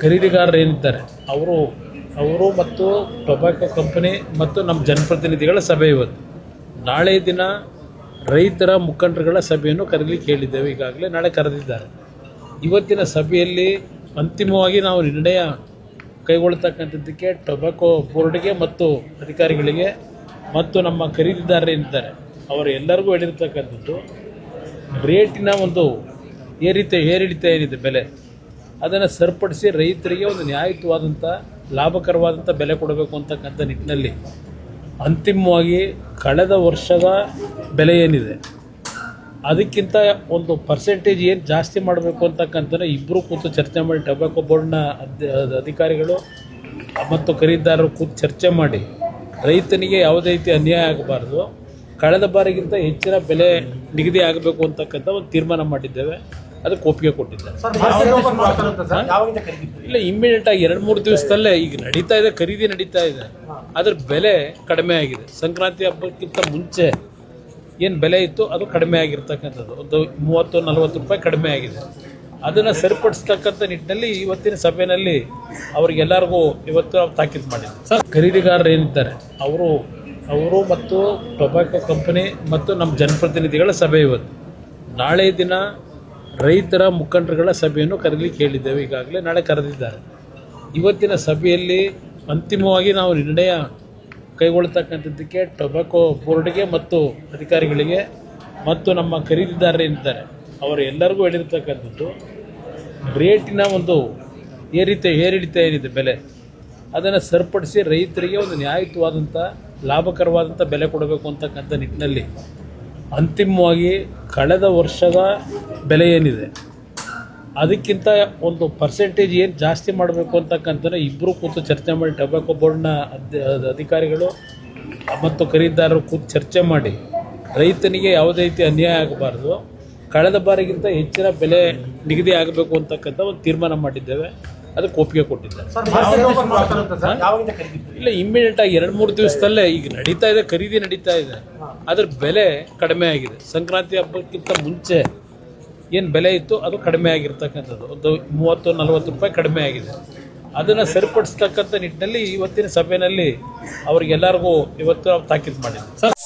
ಖರೀದಿಗಾರರು ಏನಿದ್ದಾರೆ ಅವರು ಮತ್ತು ಟೊಬ್ಯಾಕೊ ಕಂಪನಿ ಮತ್ತು ನಮ್ಮ ಜನಪ್ರತಿನಿಧಿಗಳ ಸಭೆ ಇವತ್ತು. ನಾಳೆ ದಿನ ರೈತರ ಮುಖಂಡರುಗಳ ಸಭೆಯನ್ನು ಕರೀಲಿಕ್ಕೆ ಹೇಳಿದ್ದೇವೆ. ಈಗಾಗಲೇ ನಾಳೆ ಕರೆದಿದ್ದಾರೆ. ಇವತ್ತಿನ ಸಭೆಯಲ್ಲಿ ಅಂತಿಮವಾಗಿ ನಾವು ನಿರ್ಣಯ ಕೈಗೊಳ್ತಕ್ಕಂಥದ್ದಕ್ಕೆ ಟೊಬ್ಯಾಕೊ ಬೋರ್ಡ್ಗೆ ಮತ್ತು ಅಧಿಕಾರಿಗಳಿಗೆ ಮತ್ತು ನಮ್ಮ ಖರೀದಿದಾರರು ಏನಿದ್ದಾರೆ ಅವರು ಎಲ್ಲರಿಗೂ ಹೇಳಿರ್ತಕ್ಕಂಥದ್ದು ರೇಟಿನ ಒಂದು ಏರಿಳಿತ ಏನಿದೆ ಬೆಲೆ ಅದನ್ನು ಸರಿಪಡಿಸಿ ರೈತರಿಗೆ ಒಂದು ನ್ಯಾಯಯುತವಾದಂಥ ಲಾಭಕರವಾದಂಥ ಬೆಲೆ ಕೊಡಬೇಕು ಅಂತಕ್ಕಂಥ ನಿಟ್ಟಿನಲ್ಲಿ ಅಂತಿಮವಾಗಿ ಕಳೆದ ವರ್ಷದ ಬೆಲೆ ಏನಿದೆ ಅದಕ್ಕಿಂತ ಒಂದು ಪರ್ಸೆಂಟೇಜ್ ಏನು ಜಾಸ್ತಿ ಮಾಡಬೇಕು ಅಂತಕ್ಕಂಥ ಇಬ್ಬರು ಕೂತು ಚರ್ಚೆ ಮಾಡಿ ಟೊಬ್ಯಾಕೊ ಬೋರ್ಡ್ನ ಅಧಿಕಾರಿಗಳು ಮತ್ತು ಖರೀದಿದಾರರು ಕೂತು ಚರ್ಚೆ ಮಾಡಿ ರೈತನಿಗೆ ಯಾವುದೇ ರೀತಿ ಅನ್ಯಾಯ ಆಗಬಾರ್ದು, ಕಳೆದ ಬಾರಿಗಿಂತ ಹೆಚ್ಚಿನ ಬೆಲೆ ನಿಗದಿ ಆಗಬೇಕು ಅಂತಕ್ಕಂಥ ಒಂದು ತೀರ್ಮಾನ ಮಾಡಿದ್ದೇವೆ. ಅದಕ್ಕೆ ಒಪ್ಪಿಗೆ ಕೊಟ್ಟಿದ್ದಾರೆ. ಇಲ್ಲ, ಇಮ್ಮಿಡಿಯೇಟಾಗಿ 2-3 ದಿವಸದಲ್ಲೇ ಈಗ ಖರೀದಿ ನಡೀತಾ ಇದೆ. ಅದ್ರ ಬೆಲೆ ಕಡಿಮೆ ಆಗಿದೆ. ಸಂಕ್ರಾಂತಿ ಹಬ್ಬಕ್ಕಿಂತ ಮುಂಚೆ ಏನು ಬೆಲೆ ಇತ್ತು ಅದು ಕಡಿಮೆ ಆಗಿರ್ತಕ್ಕಂಥದ್ದು, ಒಂದು 30-40 ರೂಪಾಯಿ ಕಡಿಮೆ ಆಗಿದೆ. ಅದನ್ನು ಸರಿಪಡಿಸ್ತಕ್ಕಂಥ ನಿಟ್ಟಿನಲ್ಲಿ ಇವತ್ತಿನ ಸಭೆಯಲ್ಲಿ ಅವ್ರಿಗೆಲ್ಲರಿಗೂ ಇವತ್ತು ನಾವು ತಾಕೀತು ಮಾಡಿದ್ವಿ. ಖರೀದಿಗಾರರು ಏನಿದ್ದಾರೆ ಅವರು ಮತ್ತು ಟೊಬ್ಯಾಕೊ ಕಂಪನಿ ಮತ್ತು ನಮ್ಮ ಜನಪ್ರತಿನಿಧಿಗಳ ಸಭೆ ಇವತ್ತು. ನಾಳೆ ದಿನ ರೈತರ ಮುಖಂಡರುಗಳ ಸಭೆಯನ್ನು ಕರೀಲಿಕ್ಕೆ ಹೇಳಿದ್ದೇವೆ. ಈಗಾಗಲೇ ನಾಳೆ ಕರೆದಿದ್ದಾರೆ. ಇವತ್ತಿನ ಸಭೆಯಲ್ಲಿ ಅಂತಿಮವಾಗಿ ನಾವು ನಿರ್ಣಯ ಕೈಗೊಳ್ತಕ್ಕಂಥದ್ದಕ್ಕೆ ಟೊಬ್ಯಾಕೊ ಬೋರ್ಡ್ಗೆ ಮತ್ತು ಅಧಿಕಾರಿಗಳಿಗೆ ಮತ್ತು ನಮ್ಮ ಖರೀದಿದಾರರು ಏನಿದ್ದಾರೆ ಅವರು ಎಲ್ಲರಿಗೂ ಹೇಳಿರ್ತಕ್ಕಂಥದ್ದು ರೇಟಿನ ಒಂದು ಏರಿಳಿತ ಏನಿದೆ ಬೆಲೆ ಅದನ್ನು ಸರಿಪಡಿಸಿ ರೈತರಿಗೆ ಒಂದು ನ್ಯಾಯಯುತವಾದಂಥ ಲಾಭಕರವಾದಂಥ ಬೆಲೆ ಕೊಡಬೇಕು ಅಂತಕ್ಕಂಥ ನಿಟ್ಟಿನಲ್ಲಿ ಅಂತಿಮವಾಗಿ ಕಳೆದ ವರ್ಷದ ಬೆಲೆ ಏನಿದೆ ಅದಕ್ಕಿಂತ ಒಂದು ಪರ್ಸೆಂಟೇಜ್ ಏನು ಜಾಸ್ತಿ ಮಾಡಬೇಕು ಅಂತಕ್ಕಂಥ ಇಬ್ಬರು ಕೂತು ಚರ್ಚೆ ಮಾಡಿ ಟೊಬ್ಯಾಕೊ ಬೋರ್ಡ್ನ ಅಧಿಕಾರಿಗಳು ಮತ್ತು ಖರೀದಿದಾರರು ಕೂತು ಚರ್ಚೆ ಮಾಡಿ ರೈತನಿಗೆ ಯಾವುದೇ ರೀತಿ ಅನ್ಯಾಯ ಆಗಬಾರ್ದು, ಕಳೆದ ಬಾರಿಗಿಂತ ಹೆಚ್ಚಿನ ಬೆಲೆ ನಿಗದಿ ಆಗಬೇಕು ಅಂತಕ್ಕಂಥ ಒಂದು ತೀರ್ಮಾನ ಮಾಡಿದ್ದೇವೆ. ಅದಕ್ಕೆ ಒಪ್ಪಿಗೆ ಕೊಟ್ಟಿದ್ದಾರೆ. ಇಲ್ಲ, ಇಮ್ಮಿಡಿಯೇಟಾಗಿ 2-3 ದಿವಸದಲ್ಲೇ ಈಗ ಖರೀದಿ ನಡೀತಾ ಇದೆ. ಅದ್ರ ಬೆಲೆ ಕಡಿಮೆ ಆಗಿದೆ. ಸಂಕ್ರಾಂತಿ ಹಬ್ಬಕ್ಕಿಂತ ಮುಂಚೆ ಏನು ಬೆಲೆ ಇತ್ತು ಅದು ಕಡಿಮೆ ಆಗಿರ್ತಕ್ಕಂಥದ್ದು, ಒಂದು 30-40 ರೂಪಾಯಿ ಕಡಿಮೆ ಆಗಿದೆ. ಅದನ್ನು ಸರಿಪಡಿಸ್ತಕ್ಕಂಥ ನಿಟ್ಟಿನಲ್ಲಿ ಇವತ್ತಿನ ಸಭೆಯಲ್ಲಿ ಅವ್ರಿಗೆಲ್ಲರಿಗೂ ಇವತ್ತು ನಾವು ತಾಕೀತು ಮಾಡಿದ್ವಿ.